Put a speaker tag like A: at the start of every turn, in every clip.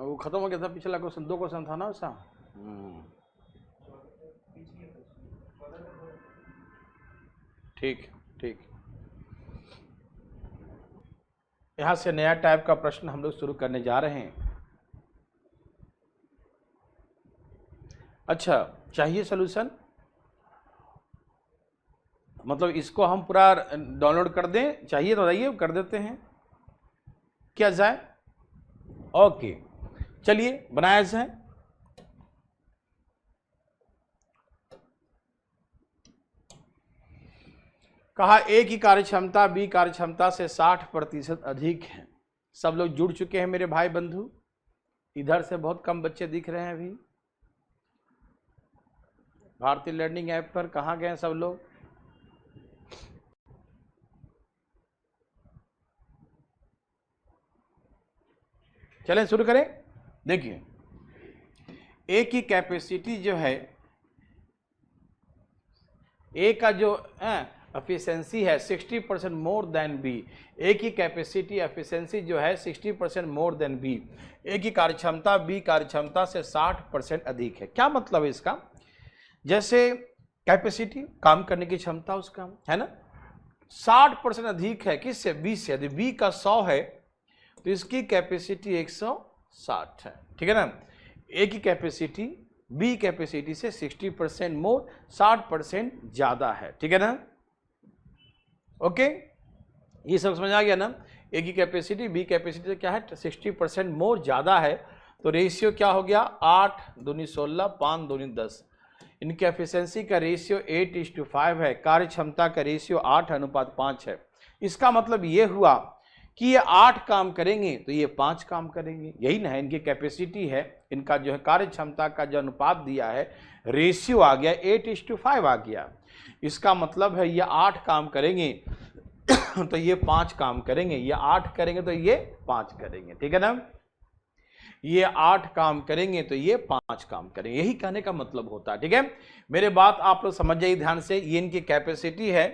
A: वो खत्म हो गया था, पिछला क्वेश्चन 2 क्वेश्चन था ना उसका। ठीक ठीक। यहां से नया टाइप का प्रश्न हम लोग शुरू करने जा रहे हैं। अच्छा, चाहिए सॉल्यूशन? मतलब इसको हम पूरा डाउनलोड कर दें, चाहिए तो बताइए, कर देते हैं, क्या जाए? ओके, चलिए बनाया जाए। कहा ए की कार्यक्षमता बी कार्यक्षमता से 60% अधिक है। सब लोग जुड़ चुके हैं मेरे भाई बंधु, इधर से बहुत कम बच्चे दिख रहे हैं अभी। भारतीय लर्निंग ऐप पर कहाँ गए सब लोग? चलें शुरू करें। देखिए, ए की कैपेसिटी जो है, ए का जो एफिशिएंसी है 60% मोर देन बी। ए की कैपेसिटी एफिशिएंसी जो है 60% मोर देन बी। ए की कार्यक्षमता बी कार्यक्षमता से 60% अधिक है। क्या मतलब है इसका? जैसे कैपेसिटी, काम करने की क्षमता उसका है ना, 60% अधिक है किससे? बी से। यदि बी का 100 है तो इसकी कैपेसिटी 160 है, ठीक है ना। ए की कैपेसिटी बी कैपेसिटी से 60% मोर, 60% ज्यादा है, ठीक है ना। ओके, ये सब समझ आ गया ना। ए की कैपेसिटी बी कैपेसिटी से क्या है? 60% मोर ज्यादा है। तो रेशियो क्या हो गया? 8 दूनी 16, 5 दूनी 10। इनकी एफिशिएंसी का रेशियो 8:5 है। कार्य क्षमता का रेशियो 8:5 है। इसका मतलब ये हुआ कि ये 8 काम करेंगे तो ये 5 काम करेंगे, यही ना है इनकी कैपेसिटी है। इनका जो है कार्य क्षमता का जो अनुपात दिया है, रेशियो आ गया 8:5 आ गया। इसका मतलब है ये 8 काम करेंगे तो ये 5 काम करेंगे, ये 8 करेंगे तो ये 5 करेंगे, ठीक है ना। ये 8 काम करेंगे तो ये 5 काम करेंगे, यही कहने का मतलब होता है, ठीक है। मेरे बात आप लोग समझ जाइए ध्यान से। ये इनकी कैपेसिटी है,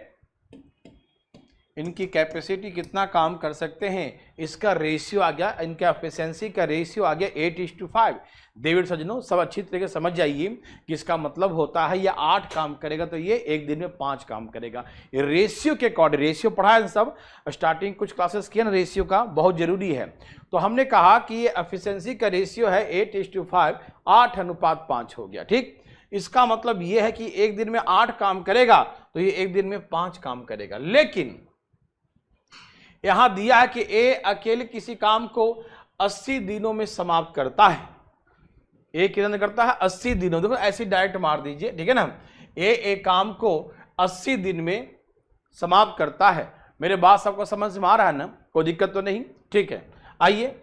A: इनकी कैपेसिटी कितना काम कर सकते हैं, इसका रेशियो आ गया, इनका एफिशिएंसी का रेशियो आ गया 8:5। डेविड सज्जनों, सब अच्छी तरीके से समझ जाइए कि इसका मतलब होता है ये 8 काम करेगा तो ये एक दिन में 5 काम करेगा। ये रेशियो के अकॉर्डिंग, रेशियो पढ़ा है सब, स्टार्टिंग कुछ क्लासेस किया ना रेशियो का, बहुत जरूरी है। तो हमने कहा कि ये एफिशिएंसी का रेशियो है 8:5, 8:5 हो गया, ठीक। इसका मतलब ये है कि एक दिन में 8 काम करेगा तो ये एक दिन में 5 काम करेगा। लेकिन यहां दिया है कि ए अकेले किसी काम को 80 दिनों में समाप्त करता है। ए कितना करता है? 80 दिनों। देखो ऐसे डायरेक्ट मार दीजिए, ठीक है ना। ए काम को 80 दिन में समाप्त करता है। मेरे बात सबको समझ में आ रहा है ना? कोई दिक्कत तो नहीं, ठीक है। आइए,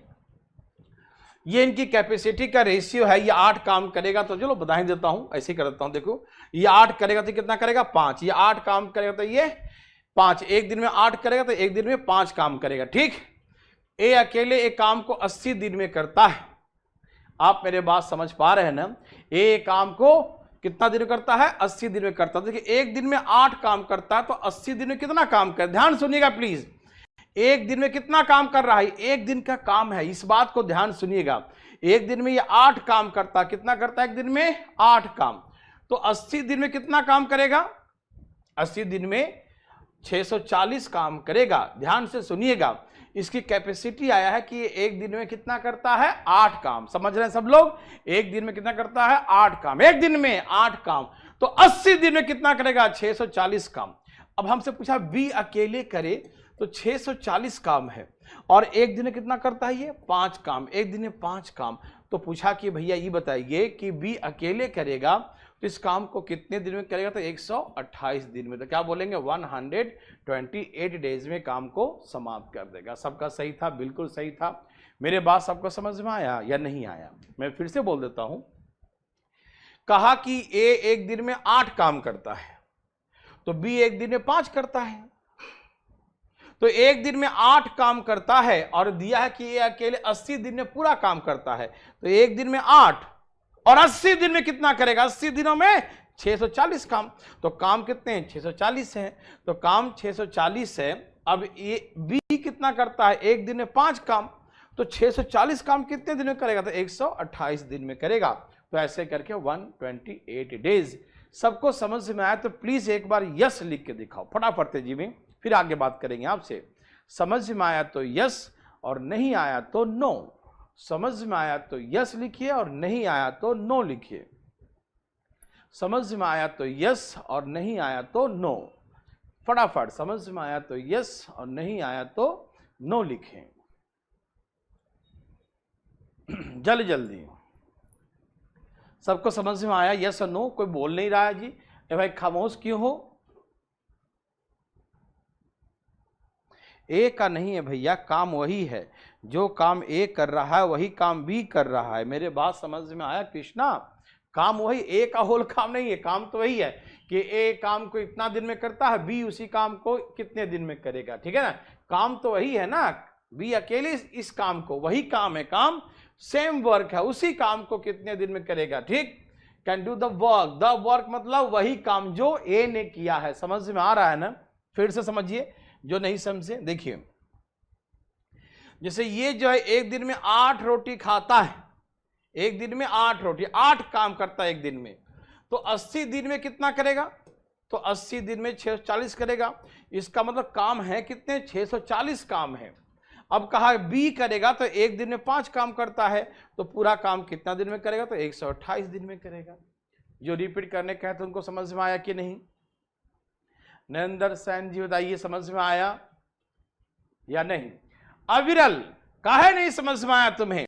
A: ये इनकी कैपेसिटी का रेशियो है, ये 8 काम करेगा तो चलो बता ही देता हूं, ऐसे ही कर देता हूं। देखो, ये 8 करेगा तो कितना करेगा? 5। ये 8 काम करेगा तो ये 5। एक दिन में 8 करेगा तो एक दिन में 5 काम करेगा, ठीक। ए अकेले एक काम को 80 दिन में करता है। आप मेरे बात समझ पा रहे हैं ना? ए काम को कितना दिन में करता है? 80 दिन में करता है। देखिए, एक दिन में 8 काम करता है तो 80 दिन में कितना काम कर, ध्यान सुनिएगा प्लीज। एक दिन में कितना काम कर रहा है? एक दिन का काम है, इस बात को ध्यान सुनिएगा। एक दिन में ये 8 काम करता है। कितना करता है एक दिन में? 8 काम। तो 80 दिन में कितना काम करेगा? 80 दिन में 640 काम करेगा। ध्यान से सुनिएगा, इसकी कैपेसिटी आया है कि ये एक दिन में कितना करता है? 8 काम। समझ रहे हैं सब लोग? एक दिन में कितना करता है? 8 काम। एक दिन में 8 काम, तो 80 दिन में कितना करेगा? 640 काम। अब हमसे पूछा बी अकेले करे तो 640 काम है, और एक दिन में कितना करता है? ये 5 काम। एक दिन में 5 काम। तो पूछा कि भैया ये बताइए कि बी अकेले करेगा तो इस काम को कितने दिन में करेगा? तो 128 दिन में। तो क्या बोलेंगे? 128 डेज में काम को समाप्त कर देगा। सबका सही था? बिल्कुल सही था। मेरे बात सबको समझ में आया या नहीं आया? मैं फिर से बोल देता हूं। कहा कि ए एक दिन में 8 काम करता है तो बी एक दिन में 5 करता है। तो एक दिन में 8 काम करता है और दिया है कि ये अकेले 80 दिन में पूरा काम करता है। तो एक दिन में 8 और 80 दिन में कितना करेगा? 80 दिनों में 640 काम। तो काम कितने हैं? 640 है। तो काम 640 है। अब ये बी कितना करता है? एक दिन में 5 काम। तो 640 काम कितने दिन में करेगा? तो 128 दिन में करेगा। तो ऐसे करके 128 डेज। सबको समझ में आया तो प्लीज एक बार यस लिख के दिखाओ फटाफट तेजी में, फिर आगे बात करेंगे आपसे। समझ में आया तो यस और नहीं आया तो नो। समझ में आया तो यस लिखिए और नहीं आया तो नो लिखिए। समझ में आया तो यस और नहीं आया तो नो। फटाफट समझ में आया तो यस और नहीं आया तो नो लिखें जल्दी जल्दी। सबको समझ में आया यस और नो? कोई बोल नहीं रहा है जी, ए भाई खामोश क्यों हो? ए का नहीं है भैया, काम वही है जो काम ए कर रहा है वही काम बी कर रहा है। मेरे बात समझ में आया कृष्णा? काम वही, ए का होल काम नहीं है, काम तो वही है कि ए काम को इतना दिन में करता है, बी उसी काम को कितने दिन में करेगा, ठीक है ना? काम तो वही है ना, बी अकेले इस काम को, वही काम है, काम सेम वर्क है, उसी काम को कितने दिन में करेगा, ठीक? कैन डू द वर्क मतलब वही काम जो ए ने किया है। समझ में आ रहा है ना? फिर से समझिए जो नहीं समझे। देखिए जैसे ये जो है एक दिन में 8 रोटी खाता है, एक दिन में 8 रोटी, 8 काम करता है एक दिन में, तो 80 दिन में कितना करेगा? तो 80 दिन में 640 करेगा। इसका मतलब काम है कितने? 640 काम है। अब कहा बी करेगा तो एक दिन में 5 काम करता है, तो पूरा काम कितना दिन में करेगा? तो 128 दिन में करेगा। जो रिपीट करने कहते हैं उनको समझ में आया कि नहीं? नरेंद्र सैन जी बताइए समझ में आया या नहीं? अविरल काहे नहीं समझ में आया तुम्हें?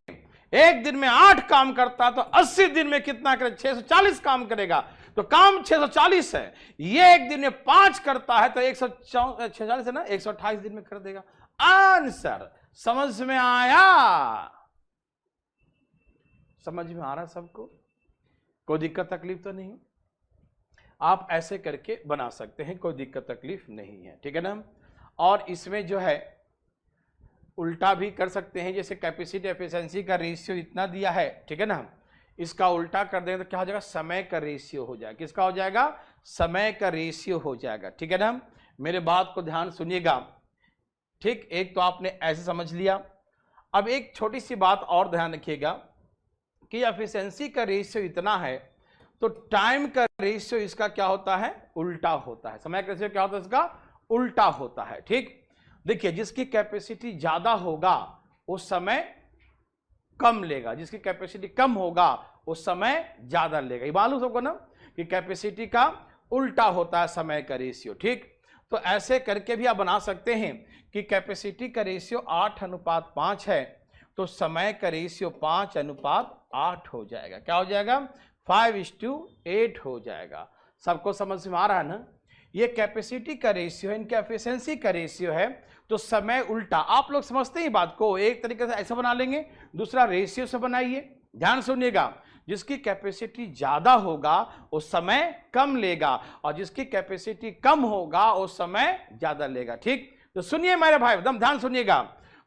A: एक दिन में 8 काम करता तो 80 दिन में कितना करे? 640 काम करेगा। तो काम 640 है, ये एक दिन में 5 करता है तो 146 है ना, 128 दिन में कर देगा। आंसर समझ में आया? समझ में आ रहा सबको? कोई दिक्कत तकलीफ तो नहीं? आप ऐसे करके बना सकते हैं, कोई दिक्कत तकलीफ नहीं है, ठीक है ना? और इसमें जो है उल्टा भी कर सकते हैं, जैसे कैपेसिटी एफिशिएंसी का रेशियो इतना दिया है, ठीक है ना? इसका उल्टा कर देंगे तो क्या हो जाएगा? समय का रेशियो हो जाएगा। किसका हो जाएगा? समय का रेशियो हो जाएगा, ठीक है ना? मेरे बात को ध्यान सुनिएगा, ठीक? एक तो आपने ऐसे समझ लिया। अब एक छोटी सी बात और ध्यान रखिएगा कि एफिशिएंसी का रेशियो इतना है तो टाइम का रेशियो इसका क्या होता है? उल्टा होता है। समय का रेशियो क्या होता है? इसका उल्टा होता है, ठीक? देखिए जिसकी कैपेसिटी ज्यादा होगा उस समय कम लेगा, जिसकी कैपेसिटी कम होगा उस समय ज्यादा लेगा। ये मालूम सबको ना कि कैपेसिटी का उल्टा होता है समय का रेशियो, ठीक? तो ऐसे करके भी आप बना सकते हैं कि कैपेसिटी का रेशियो 8:5 है तो समय का रेशियो 5:8 हो जाएगा। क्या हो जाएगा? 5:8 हो जाएगा। सबको समझ में आ रहा है ना? ये कैपेसिटी का रेशियो है, इनका एफिशिएंसी का रेशियो है, तो समय उल्टा। आप लोग समझते हैं बात को? एक तरीके से ऐसा बना लेंगे, दूसरा रेशियो से बनाइए। ध्यान सुनिएगा, जिसकी कैपेसिटी ज्यादा होगा वो समय कम लेगा और जिसकी कैपेसिटी कम होगा वो समय ज्यादा लेगा, ठीक? तो सुनिए मेरे भाई, एकदम ध्यान सुनिएगा।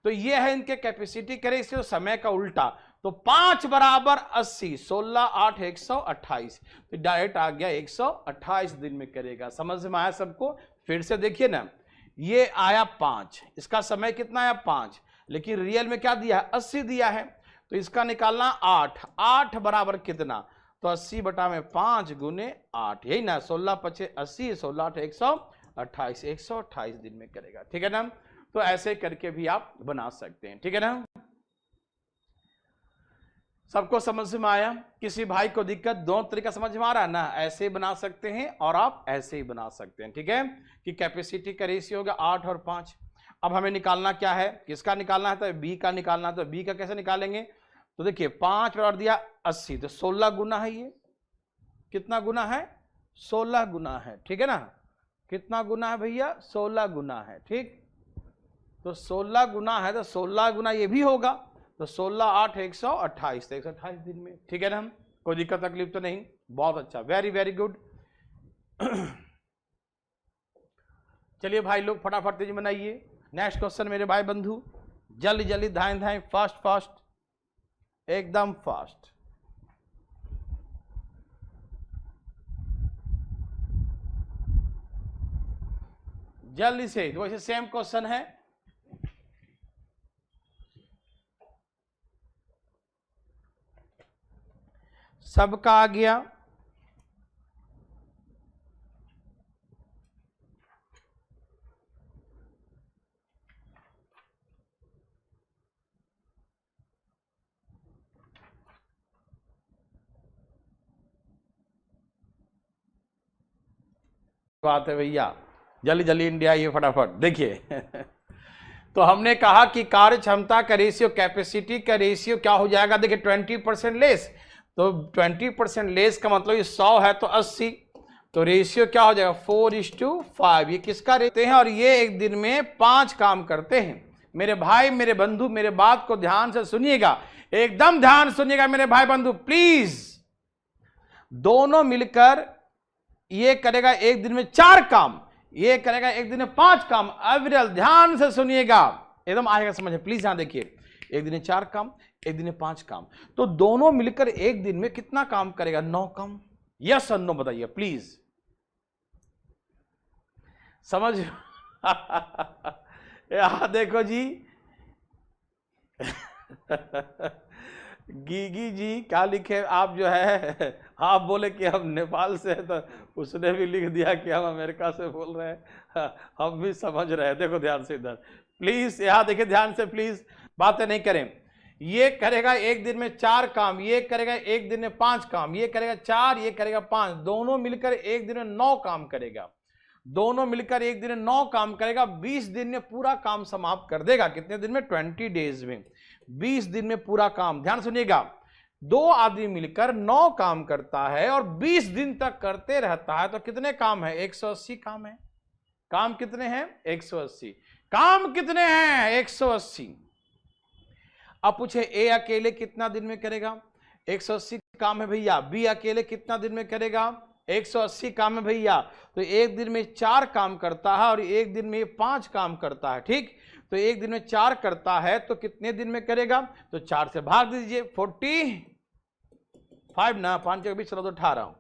A: तो ये है इनके कैपेसिटी का रेशियो, समय का उल्टा। तो 5 बराबर 80, 16 8 128, तो डायरेक्ट आ गया 128 दिन में करेगा। समझ में आया सबको? फिर से देखिए ना, ये आया 5, इसका समय कितना आया? 5, लेकिन रियल में क्या दिया है? 80 दिया है। तो इसका निकालना 8, 8 बराबर कितना? तो 80 बटा में 5 गुने 8, यही ना, 16 5 80, 16 8 128, 128 दिन में करेगा, ठीक है ना? तो ऐसे करके भी आप बना सकते हैं, ठीक है ना? सबको समझ में आया? किसी भाई को दिक्कत? दोनों तरीका समझ में आ रहा है ना? ऐसे ही बना सकते हैं और आप ऐसे ही बना सकते हैं, ठीक है? कि कैपेसिटी का रेशियो होगा 8 और 5। अब हमें निकालना क्या है? किसका निकालना है? तो बी का निकालना है। तो बी का कैसे निकालेंगे? तो देखिए 5 बराबर दिया 80, तो 16 गुना है। ये कितना गुना है? 16 गुना है, ठीक है ना? कितना गुना है भैया? 16 गुना है, ठीक? तो 16 गुना है तो 16 गुना ये भी होगा, तो 16 8 128, 128 दिन में, ठीक है ना? कोई दिक्कत तकलीफ तो नहीं? बहुत अच्छा, वेरी वेरी गुड। चलिए भाई लोग फटाफट तेजी बनाइए। नेक्स्ट क्वेश्चन मेरे भाई बंधु, जल्दी जल्दी, धाएं धाएं, फास्ट फास्ट, एकदम फास्ट। जल्दी से। तो वैसे सेम क्वेश्चन है, सबका आ गया। बात है भैया, जल्दी जल्दी इंडिया ये फटाफट देखिए। तो हमने कहा कि कार्य क्षमता का रेशियो, कैपेसिटी का रेशियो क्या हो जाएगा, देखिए 20% लेस। तो 20% लेस का मतलब ये 100 है तो 80, तो रेशियो क्या हो जाएगा 4:5। ये किसका रहते हैं, और ये एक दिन में 5 काम करते हैं। मेरे भाई मेरे बंधु, मेरे बात को ध्यान से सुनिएगा, एकदम ध्यान सुनिएगा मेरे भाई बंधु प्लीज। दोनों मिलकर ये करेगा एक दिन में 4 काम, ये करेगा एक दिन में 5 काम। एवरेल ध्यान से सुनिएगा, एकदम आएगा समझ, प्लीज यहां देखिए। एक दिन में 4 काम, एक दिन में 5 काम, तो दोनों मिलकर एक दिन में कितना काम करेगा, 9 काम। यस और नो बताइए प्लीज, समझ। यहां देखो जी। गीगी जी क्या लिखे, आप जो है आप बोले कि हम नेपाल से हैं, तो उसने भी लिख दिया कि हम अमेरिका से बोल रहे हैं। हम भी समझ रहे हैं, देखो ध्यान से इधर प्लीज, यहाँ देखिए ध्यान से प्लीज, बातें नहीं करें। ये करेगा एक दिन में 4 काम, ये करेगा एक दिन में 5 काम, ये करेगा 4, ये करेगा 5, दोनों मिलकर एक दिन में 9 काम करेगा। दोनों मिलकर एक दिन में 9 काम करेगा, 20 दिन में पूरा काम समाप्त कर देगा। कितने दिन में, 20 डेज में, 20 दिन में पूरा काम। ध्यान सुनिएगा, 2 आदमी मिलकर 9 काम करता है और 20 दिन तक करते रहता है, तो कितने काम है, 180 काम है। काम कितने हैं, 180। काम कितने हैं, 180। अब पूछे ए अकेले कितना दिन में करेगा, 180 काम है भैया। बी अकेले कितना दिन में करेगा, 180 काम है भैया। तो एक दिन में 4 काम करता है और एक दिन में 5 काम करता है, ठीक। तो एक दिन में 4 करता है तो कितने दिन में करेगा, तो 4 से भाग दीजिए, 45 ना, 5 के बीच चलो तो 18,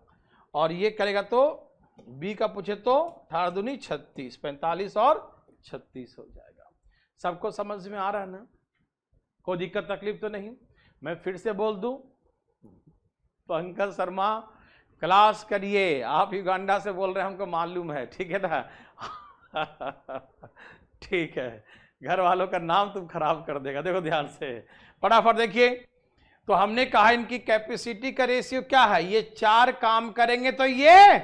A: और ये करेगा तो बी का पूछे तो 18 दूनी 36, 45 और 36 हो जाएगा। सबको समझ में आ रहा है ना, कोई दिक्कत तकलीफ तो नहीं। मैं फिर से बोल दूं, पंकज शर्मा क्लास करिए, आप युगांडा से बोल रहे हैं हमको मालूम है, ठीक है ना। ठीक है, घर वालों का नाम तुम खराब कर देगा। देखो ध्यान से फटाफट देखिए, तो हमने कहा इनकी कैपेसिटी का रेशियो क्या है, ये 4 काम करेंगे तो ये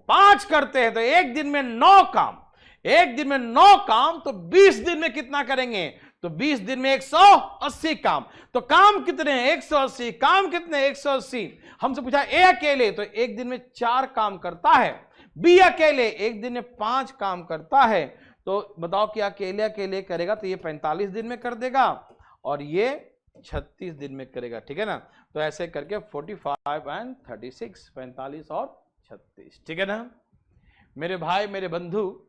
A: 5 करते हैं, तो एक दिन में 9 काम, एक दिन में 9 काम, तो 20 दिन में कितना करेंगे, तो 20 दिन में 180 काम। तो काम कितने हैं, 180। काम कितने, 180। हमसे पूछा ए अकेले, तो एक दिन में 4 काम करता है। बी अकेले एक दिन में 5 काम करता है। तो बताओ कि अकेले अकेले करेगा तो ये 45 दिन में कर देगा और ये 36 दिन में करेगा, ठीक है ना। तो ऐसे करके 45 एंड 36, 45 और 36, ठीक है ना मेरे भाई मेरे बंधु।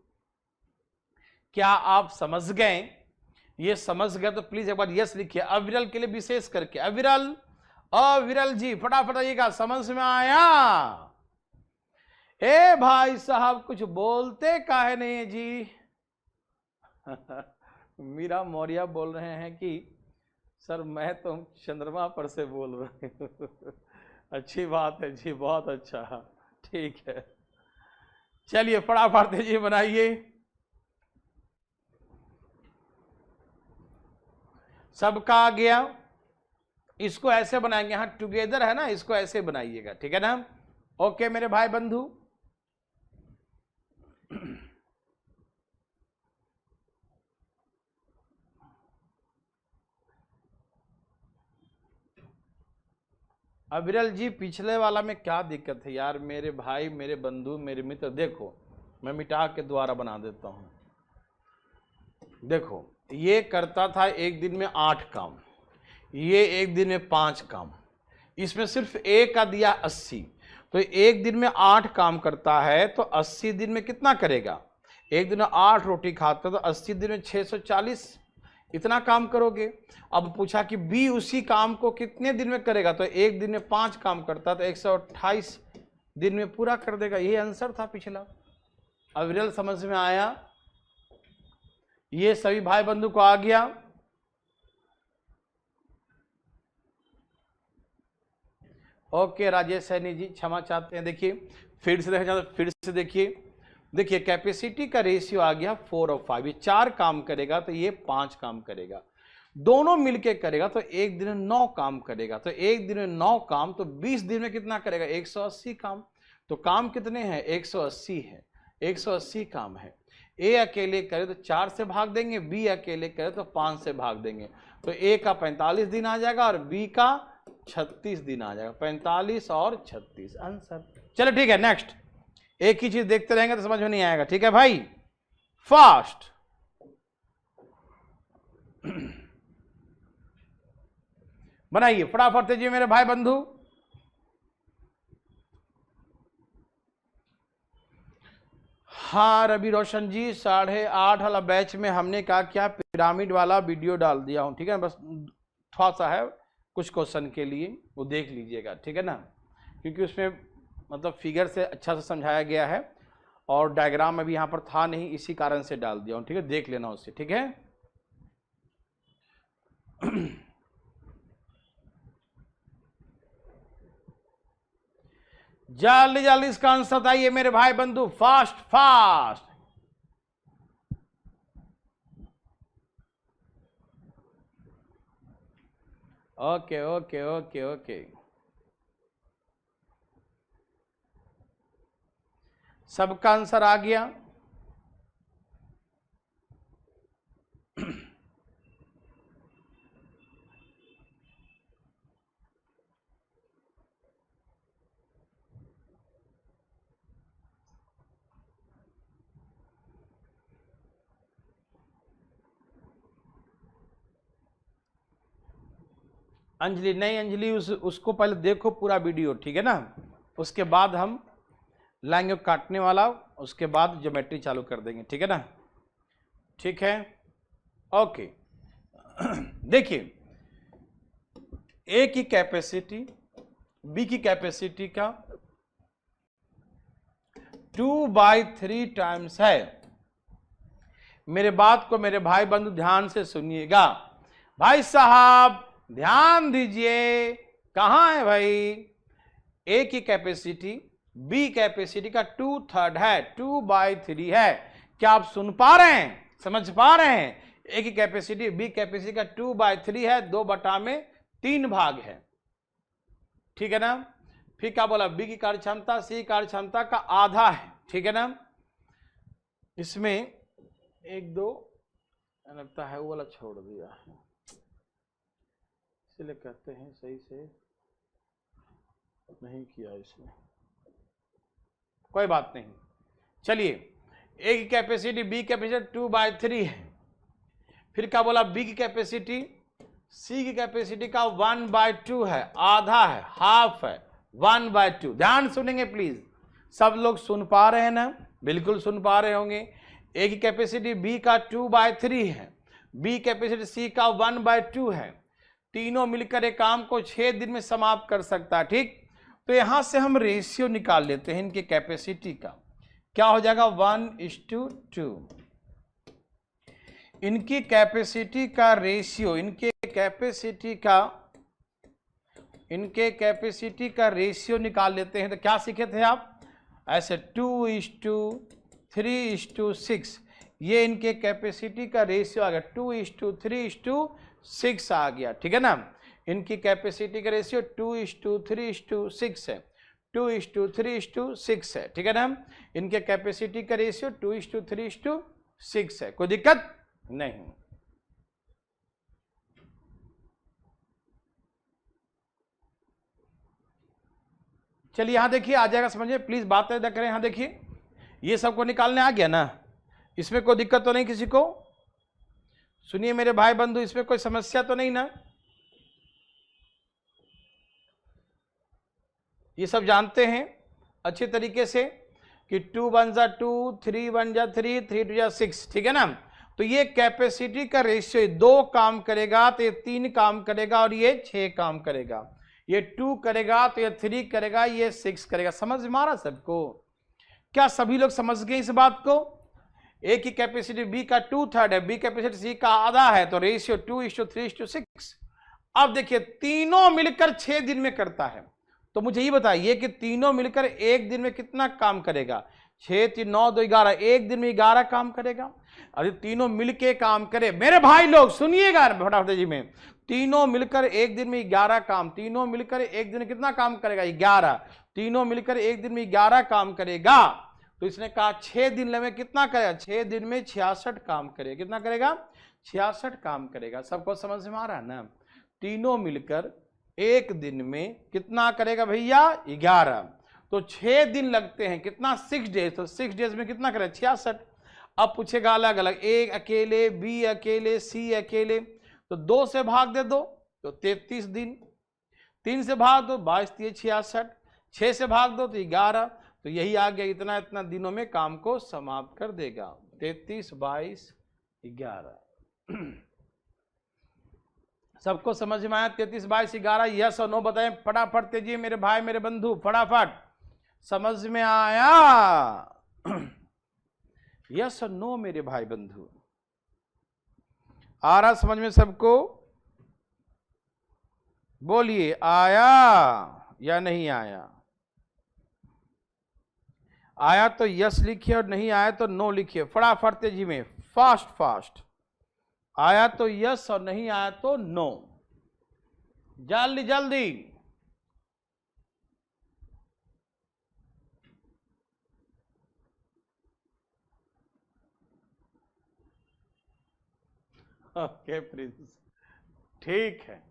A: क्या आप समझ गए, ये समझ गए तो प्लीज एक बार यस लिखिए, अविरल के लिए विशेष करके। अविरल, अविरल जी फटाफट आइएगा, समझ में आया। ए भाई साहब कुछ बोलते काहे नहीं है जी। मीरा मौर्य बोल रहे हैं कि सर मैं तो चंद्रमा पर से बोल रहे हूं। अच्छी बात है जी, बहुत अच्छा, ठीक है। चलिए फटाफट तेजी बनाइए, सबका आ गया। इसको ऐसे बनाएंगे, यहां टुगेदर है ना, इसको ऐसे बनाइएगा, ठीक है ना। ओके मेरे भाई बंधु, अविरल जी पिछले वाला में क्या दिक्कत है यार, मेरे भाई मेरे बंधु मेरे मित्र। देखो मैं मिटा के दोबारा बना देता हूं। देखो ये करता था एक दिन में 8 काम, ये एक दिन में 5 काम, इसमें सिर्फ एक का दिया 80। तो एक दिन में 8 काम करता है तो 80 दिन में कितना करेगा, एक दिन में 8 रोटी खाता है तो 80 दिन में 640, इतना काम करोगे। अब पूछा कि बी उसी काम को कितने दिन में करेगा, तो एक दिन में 5 काम करता तो 128 दिन में पूरा कर देगा। यही आंसर था पिछला। अविरल समझ में आया, ये सभी भाई बंधु को आ गया। ओके राजेश सैनी जी क्षमा चाहते हैं। देखिए फिर से देखा जाए तो फिर से देखिए कैपेसिटी का रेशियो आ गया 4 और 5, ये 4 काम करेगा तो ये 5 काम करेगा, दोनों मिलके करेगा तो एक दिन में 9 काम करेगा, तो एक दिन में 9 काम तो 20 दिन में कितना करेगा 180 काम। तो काम कितने हैं 180 है, 180 काम है। ए अकेले करे तो 4 से भाग देंगे, बी अकेले करे तो 5 से भाग देंगे, तो ए का 45 दिन आ जाएगा और बी का 36 दिन आ जाएगा, 45 और 36 आंसर। चलो ठीक है नेक्स्ट, एक ही चीज देखते रहेंगे तो समझ में नहीं आएगा, ठीक है भाई। फास्ट बनाइए फटाफट तेजी मेरे भाई बंधु। हाँ रवि रोशन जी 8:30 वाला बैच में हमने कहा क्या पिरामिड वाला वीडियो डाल दिया हूं, ठीक है, बस थोड़ा सा है कुछ क्वेश्चन के लिए वो देख लीजिएगा, ठीक है ना, क्योंकि उसमें मतलब फिगर से अच्छा से समझाया गया है और डायग्राम अभी यहाँ पर था नहीं, इसी कारण से डाल दिया हूँ, ठीक है, देख लेना उससे, ठीक है। जल्दी जल्दी इसका आंसर बताइए मेरे भाई बंधु, fast fast. Okay okay okay okay, सबका आंसर आ गया। अंजलि नहीं, अंजलि उसको पहले देखो पूरा वीडियो, ठीक है ना, उसके बाद हम लाएंगे काटने वाला, उसके बाद ज्योमेट्री चालू कर देंगे, ठीक है ना, ठीक है ओके। देखिए ए की कैपेसिटी बी की कैपेसिटी का 2/3 टाइम्स है। मेरे बात को मेरे भाई बंधु ध्यान से सुनिएगा, भाई साहब ध्यान दीजिए, कहां है भाई, ए की कैपेसिटी बी कैपेसिटी का 2/3 है, 2/3 है, क्या आप सुन पा रहे हैं, समझ पा रहे हैं, ए की कैपेसिटी बी कैपेसिटी का 2/3 है, 2/3 भाग है, ठीक है ना। फिर क्या बोला, बी की कार्यक्षमता सी कार्यक्षमता का आधा है, ठीक है ना। इसमें 1 2 लगता है वो वाला छोड़ दिया, इसलिए कहते हैं सही से नहीं किया इसमें, कोई बात नहीं। चलिए ए की कैपेसिटी बी कैपेसिटी 2/3 है, फिर क्या बोला बी की कैपेसिटी सी की कैपेसिटी का 1/2 है, आधा है, हाफ है, 1/2। ध्यान सुनेंगे प्लीज, सब लोग सुन पा रहे हैं ना, बिल्कुल सुन पा रहे होंगे। ए की कैपेसिटी बी का 2/3 है, बी कैपेसिटी सी का 1/2 है, तीनों मिलकर एक काम को 6 दिन में समाप्त कर सकता है, ठीक। तो यहां से हम रेशियो निकाल लेते हैं इनकी कैपेसिटी का, क्या हो जाएगा 1:2। इनकी कैपेसिटी का रेशियो, इनके कैपेसिटी का रेशियो निकाल लेते हैं। तो क्या सीखे थे आप, ऐसे 2:3:6, ये इनके कैपेसिटी का रेशियो आ गया, 2:3:6 आ गया, ठीक है ना। इनकी कैपेसिटी का रेशियो 2:3:6 है, 2:3:6 है, ठीक है ना। इनके कैपेसिटी का रेशियो 2:3:6 है, कोई दिक्कत नहीं। चलिए यहां देखिए, आ जाएगा समझिए, प्लीज बात न करें। यहां देखिए ये सबको निकालने आ गया ना, इसमें कोई दिक्कत तो नहीं किसी को, सुनिए मेरे भाई बंधु, इसमें कोई समस्या तो नहीं ना, ये सब जानते हैं अच्छे तरीके से कि 2 1 जा 2, 3 1 जा 3, 3 2 जा 6, ठीक है ना। तो ये कैपेसिटी का रेशियो 2 काम करेगा तो ये 3 काम करेगा और ये 6 काम करेगा, ये 2 करेगा तो ये 3 करेगा, ये 6 करेगा। समझ में आ रहा सबको, क्या सभी लोग समझ गए इस बात को। ए की कैपेसिटी बी का 2/3 है, बी कैपेसिटी सी का आधा है, तो रेशियो 2:3:6। अब देखिए तीनों मिलकर 6 दिन में करता है, तो मुझे ये बताइए कि तीनों मिलकर एक दिन में कितना काम करेगा? 6 3 9 2 11, एक दिन में 11 काम करेगा। अरे तीनों मिलके काम करे, मेरे भाई लोग सुनिएगा फटाफट जी में, तीनों मिलकर एक दिन में 11 काम, तीनों मिलकर एक दिन में कितना काम करेगा? 11। तीनों मिलकर एक दिन में 11 काम करेगा। तो इसने कहा 6 दिन में कितना करेगा? 6 दिन में 66 काम करेगा। कितना करेगा? 66 काम करेगा। सबको समझ में आ रहा है ना? तीनों मिलकर एक दिन में कितना करेगा भैया? 11। तो 6 दिन लगते हैं, कितना? 6 डेज। तो 6 डेज में कितना करेगा? 66। अब पूछेगा अलग अलग, ए अकेले, बी अकेले, सी अकेले, तो 2 से भाग दे दो तो 33 दिन, 3 से भाग दो 22 3 66, 6 से भाग दो तो 11, तो यही आ गया, इतना इतना दिनों में काम को समाप्त कर देगा। 33 22 11। सबको समझ में आया? 33 22 11, यस और नो बताएं फटाफट तेजी मेरे भाई मेरे बंधु, फटाफट। समझ में आया? यस और नो मेरे भाई बंधु, आ रहा समझ में सबको? बोलिए, आया या नहीं आया? आया तो यस लिखिए और नहीं आया तो नो लिखिए, फटाफट तेजी में, फास्ट फास्ट। आया तो यस और नहीं आया तो नो, जल्दी जल्दी। ओके प्रिंस, ठीक है।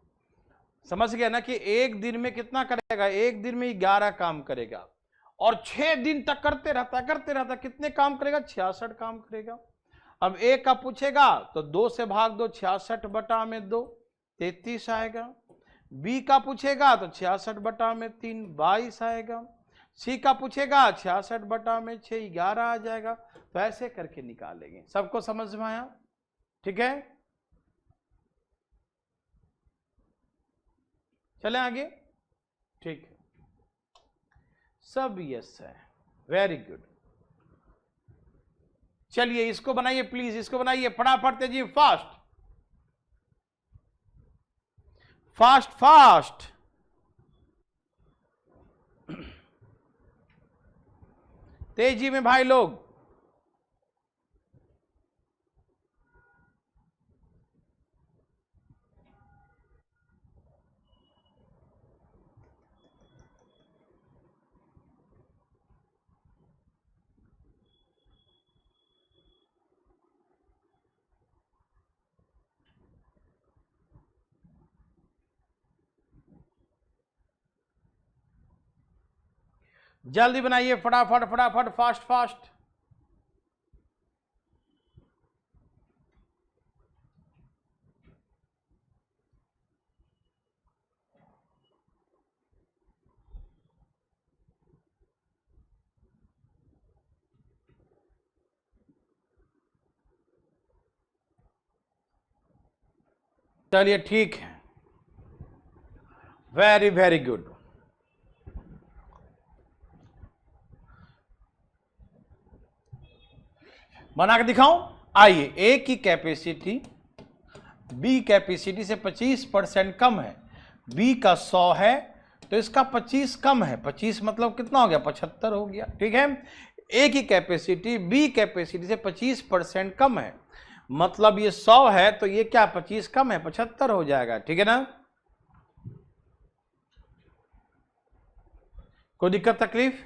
A: समझ गया ना कि एक दिन में कितना करेगा? एक दिन में 11 काम करेगा और 6 दिन तक करते रहता। कितने काम करेगा? 66 काम करेगा। अब ए का पूछेगा तो 2 से भाग दो, 66 बटा में 2 33 आएगा। बी का पूछेगा तो 66 बटा में 3 22 आएगा। सी का पूछेगा 66 बटा में 6 11 आ जाएगा। तो ऐसे करके निकालेंगे। सबको समझ में आया? ठीक है, चलें आगे। ठीक है, सब यस है, वेरी गुड। चलिए इसको बनाइए प्लीज, इसको बनाइए फटाफट तेजी, फास्ट फास्ट फास्ट। तेजी में भाई लोग। जल्दी बनाइए फटाफट फटाफट, फास्ट फास्ट। चलिए ठीक है, वेरी वेरी गुड। बना के दिखाऊं? आइए, ए की कैपेसिटी बी कैपेसिटी से 25% कम है। बी का 100 है तो इसका 25 कम है। 25 मतलब कितना हो गया? 75 हो गया। ठीक है, ए की कैपेसिटी बी कैपेसिटी से 25% कम है, मतलब ये 100 है तो ये क्या 25 कम है, 75 हो जाएगा। ठीक है ना? कोई दिक्कत तकलीफ?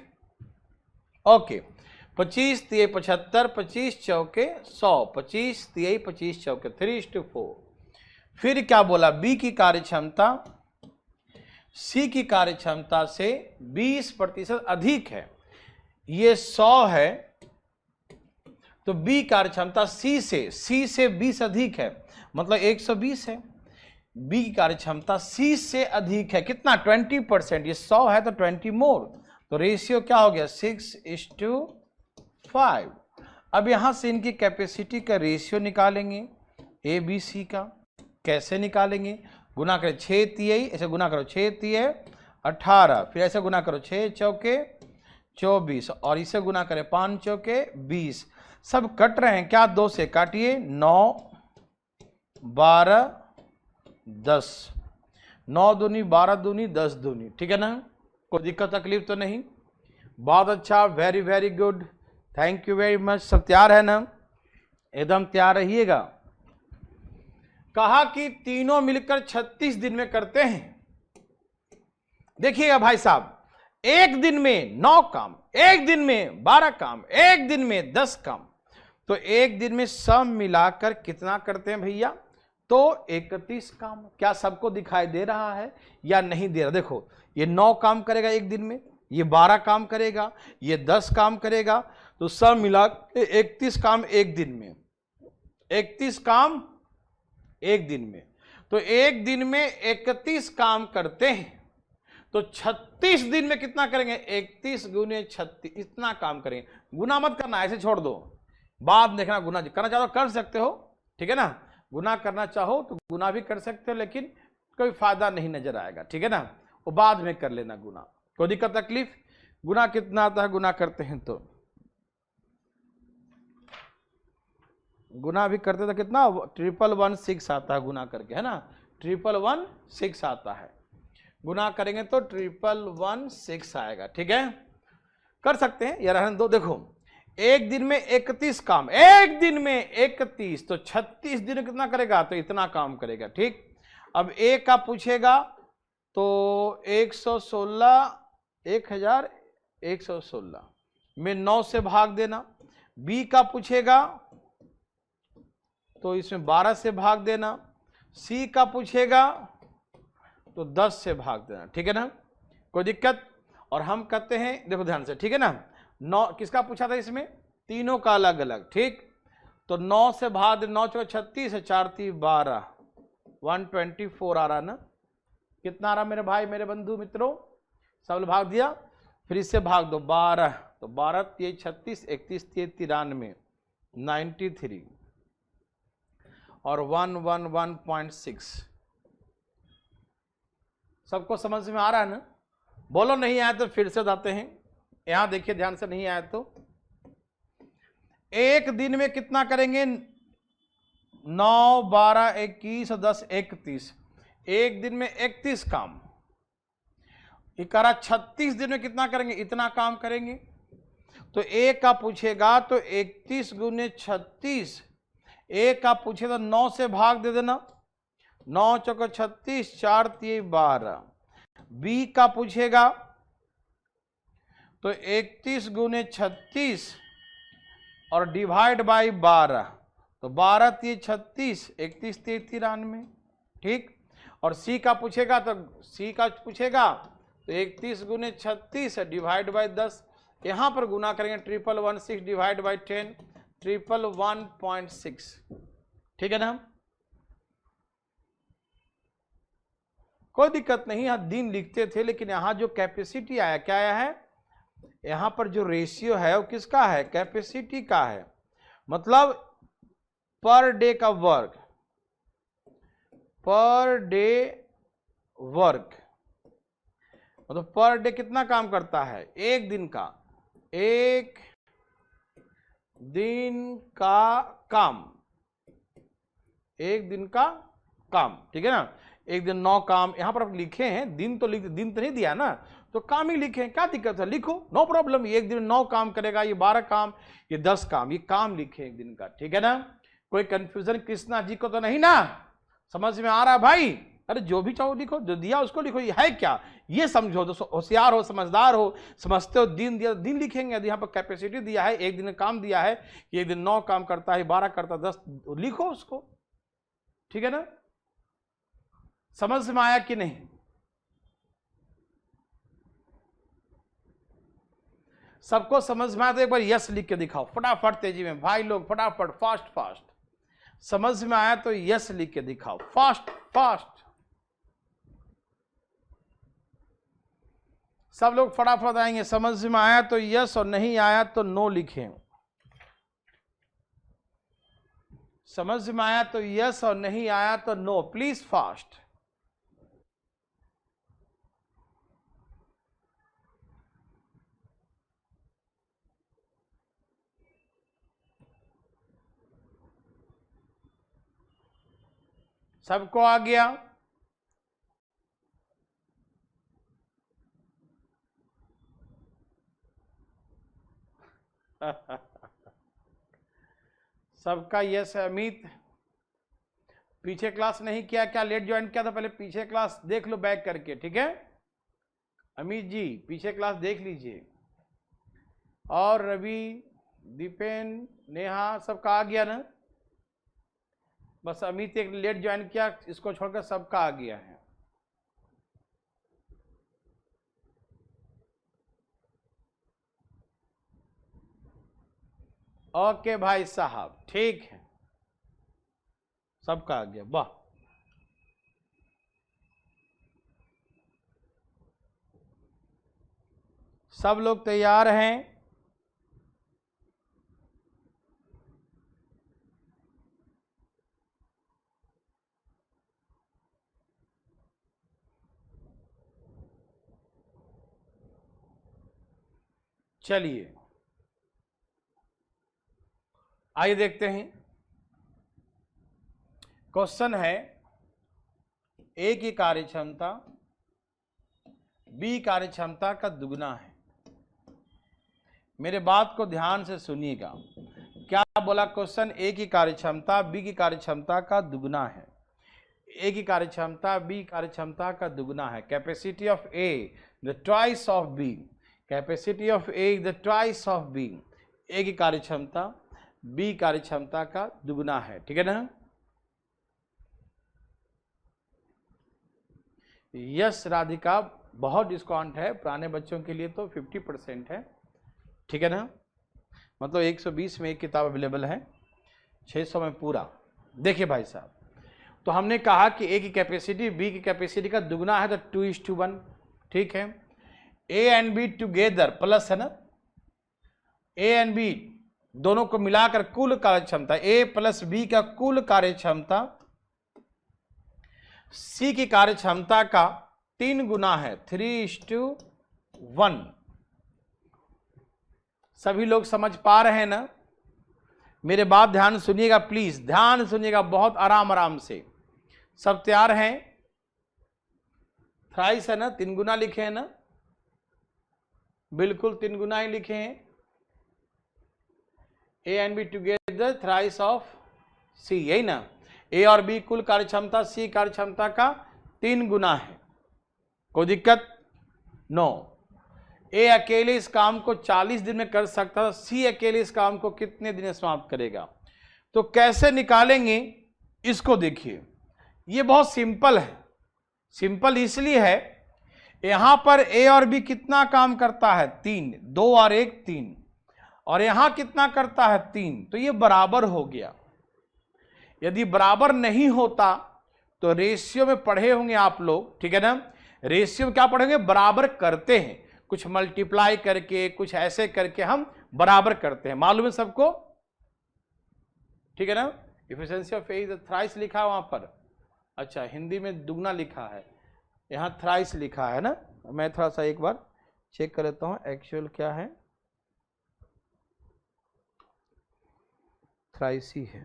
A: ओके। 25 3 75, 25 चौके 100, 25 3 25 चौके 3:4। फिर क्या बोला? बी की कार्यक्षमता सी की कार्यक्षमता से 20% अधिक है। ये 100 है तो बी कार्यक्षमता सी से 20 अधिक है, मतलब 120 है। बी की कार्यक्षमता सी से अधिक है, कितना? 20%। ये 100 है तो 20 मोर, तो रेशियो क्या हो गया? 6:5। अब यहां से इनकी कैपेसिटी का रेशियो निकालेंगे, ए बी सी का। कैसे निकालेंगे? गुना करें 6 तिहाई, ऐसे गुना करो 6 तिहाई 18, फिर ऐसे गुना करो 6 चौके 24 और इसे गुना करें 5 चौके 20। सब कट रहे हैं क्या? 2 से काटिए, 9 12 10, 9 दूनी 12 दूनी 10 दूनी। ठीक है ना? कोई दिक्कत तकलीफ तो नहीं? बहुत अच्छा, very very good, thank you very much. सब तैयार है ना? एकदम तैयार रहिएगा। कहा कि तीनों मिलकर 36 दिन में करते हैं। देखिएगा भाई साहब, एक दिन में 9 काम, एक दिन में 12 काम, एक दिन में 10 काम, तो एक दिन में सब मिलाकर कितना करते हैं भैया? तो 31 काम। क्या सबको दिखाई दे रहा है या नहीं दे रहा? देखो, ये 9 काम करेगा एक दिन में, ये 12 काम करेगा, ये 10 काम करेगा, तो सब मिला 31 काम एक दिन में, 31 काम एक दिन में। तो एक दिन में 31 काम करते हैं, तो 36 दिन में कितना करेंगे? 31 गुने 36, इतना काम करेंगे। गुना मत करना, ऐसे छोड़ दो, बाद देखना। गुना करना चाहो कर सकते हो, ठीक है ना? गुना करना चाहो तो गुना भी कर सकते हो, लेकिन कोई फायदा नहीं नजर आएगा, ठीक है ना? वो बाद में कर लेना गुना, कोई दिक्कत तकलीफ? गुना कितना आता है गुना करते हैं तो? गुना भी करते तो कितना? 1116 आता है गुना करके, है ना? 1116 आता है। गुना करेंगे तो 1116 आएगा, ठीक है? कर सकते हैं, या रहने दो। देखो, एक दिन में 31 काम, एक दिन में 31, तो 36 दिन में कितना करेगा? तो इतना काम करेगा, ठीक? अब ए का पूछेगा तो 116, 1116 में 9 से भाग देना। बी का पूछेगा तो इसमें 12 से भाग देना। सी का पूछेगा तो 10 से भाग देना, ठीक है ना? कोई दिक्कत? और हम कहते हैं, देखो ध्यान से, ठीक है ना? 9 किसका पूछा था इसमें? तीनों का अलग अलग, ठीक? तो 9 से भाग दे, 9 चौके 36 है, 4 3 12, 124 आ रहा ना? कितना आ रहा मेरे भाई, मेरे बंधु मित्रों? सब भाग दिया, फिर इससे भाग दो 12, तो 12 3 36, 31 3 93, 93 और 111.6। सबको समझ में आ रहा है ना? बोलो नहीं आया तो फिर से बताते हैं। यहां देखिए ध्यान से, नहीं आया तो एक दिन में कितना करेंगे? 9 12 21 और 10 31, एक दिन में 31 काम। ये करा 36 दिन में कितना करेंगे? इतना काम करेंगे। तो एक का पूछेगा तो 31 गुने 36, एक का पूछे तो 9 से भाग दे देना, 9 चौके 36, 4 3 12। बी का पूछेगा तो 31 गुने 36 और डिवाइड बाई 12, तो 12 3 36, 31 3 93, ठीक? और सी का पूछेगा तो सी का पूछेगा तो 31 गुने 36 डिवाइड बाई 10। यहां पर गुना करेंगे 1116 डिवाइड बाई 10, 1111.6, ठीक है ना? कोई दिक्कत नहीं, यहां दिन लिखते थे, लेकिन यहां जो कैपेसिटी आया, क्या आया है? यहां पर जो रेशियो है वो किसका है? कैपेसिटी का है। मतलब पर डे का वर्क, पर डे वर्क, मतलब पर डे कितना काम करता है? एक दिन का, एक दिन का काम, एक दिन का काम, ठीक है ना? एक दिन 9 काम, यहां पर आप लिखे हैं, दिन तो दिन तो नहीं दिया ना, तो काम ही लिखे, क्या दिक्कत है? लिखो, नो प्रॉब्लम। एक दिन 9 काम करेगा, ये 12 काम, ये 10 काम, ये काम लिखे एक दिन का, ठीक है ना? कोई कंफ्यूजन कृष्णा जी को तो नहीं ना? समझ में आ रहा है भाई? अरे जो भी चाहो लिखो, जो दिया उसको लिखो, ये है क्या? ये समझो, तो होशियार हो, समझदार हो, समझते हो। दिन दिया दिन लिखेंगे। यदि यहाँ पर कैपेसिटी दिया है, एक दिन काम दिया है, एक दिन 9 काम करता है, 12 करता है, 10, लिखो उसको, ठीक है ना? समझ में आया कि नहीं? सबको समझ में आया तो एक बार यस लिख के दिखाओ फटाफट, तेजी में भाई लोग, फटाफट, फास्ट फास्ट। समझ में आया तो यस लिख के दिखाओ, फास्ट फास्ट। सब लोग फटाफट आएंगे। समझ में आया तो यस, और नहीं आया तो नो लिखें। समझ में आया तो यस, और नहीं आया तो नो, प्लीज फास्ट। सबको आ गया? सबका यस है। अमित पीछे क्लास नहीं किया क्या? लेट ज्वाइन किया था, पहले पीछे क्लास देख लो बैक करके, ठीक है। अमित जी पीछे क्लास देख लीजिए। और रवि, दीपेन, नेहा सबका आ गया ना? बस अमित एक लेट ज्वाइन किया, इसको छोड़कर सबका आ गया है। ओके भाई साहब, ठीक है, सबका आ गया, वाह। सब लोग तैयार हैं? चलिए आइए देखते हैं। क्वेश्चन है ए की कार्यक्षमता बी कार्यक्षमता का दुगना है। मेरे बात को ध्यान से सुनिएगा। क्या बोला? क्वेश्चन ए की कार्यक्षमता बी की कार्यक्षमता का दुगना है। ए की कार्यक्षमता बी कार्यक्षमता का दुगना है। Capacity of A the twice of B, capacity of A the twice of B. A की कार्यक्षमता बी कार्यक्षमता का दुगना है, ठीक है ना? यस राधिका, बहुत डिस्काउंट है पुराने बच्चों के लिए तो 50% है, ठीक है ना? मतलब 120 में एक किताब अवेलेबल है, 600 में पूरा। देखिए भाई साहब, तो हमने कहा कि ए की कैपेसिटी बी की कैपेसिटी का दुगना है तो 2:1, ठीक है। ए एंड बी टुगेदर प्लस है ना, ए एंड बी दोनों को मिलाकर कुल कार्यक्षमता, ए प्लस बी का कुल कार्यक्षमता सी की कार्यक्षमता का 3 गुना है, 3:1। सभी लोग समझ पा रहे हैं ना? मेरे बात ध्यान सुनिएगा, प्लीज ध्यान सुनिएगा, बहुत आराम आराम से। सब तैयार हैं? थ्राइस है ना, 3 गुना लिखे हैं ना? बिल्कुल 3 गुना ही लिखे हैं। A and B together thrice of C, यही ना? ए और बी कुल कार्यक्षमता सी कार्यक्षमता का 3 गुना है। कोई दिक्कत? नो। ए अकेले इस काम को 40 दिन में कर सकता था, सी अकेले इस काम को कितने दिन में समाप्त करेगा? तो कैसे निकालेंगे इसको देखिए। ये बहुत सिंपल है। सिंपल इसलिए है, यहां पर ए और बी कितना काम करता है? 3, 2 और 1 3, और यहां कितना करता है? 3। तो ये बराबर हो गया। यदि बराबर नहीं होता तो रेशियो में पढ़े होंगे आप लोग, ठीक है ना? रेशियो में क्या पढ़ेंगे? बराबर करते हैं, कुछ मल्टीप्लाई करके, कुछ ऐसे करके हम बराबर करते हैं, मालूम है सबको, ठीक है ना? इफिशिएंसी ऑफ ए थ्राइस लिखा है वहां पर। अच्छा, हिंदी में दुगना लिखा है, यहां थ्राइस लिखा है ना? मैं थोड़ा सा एक बार चेक कर लेता हूं एक्चुअल क्या है। थ्राइस ही है।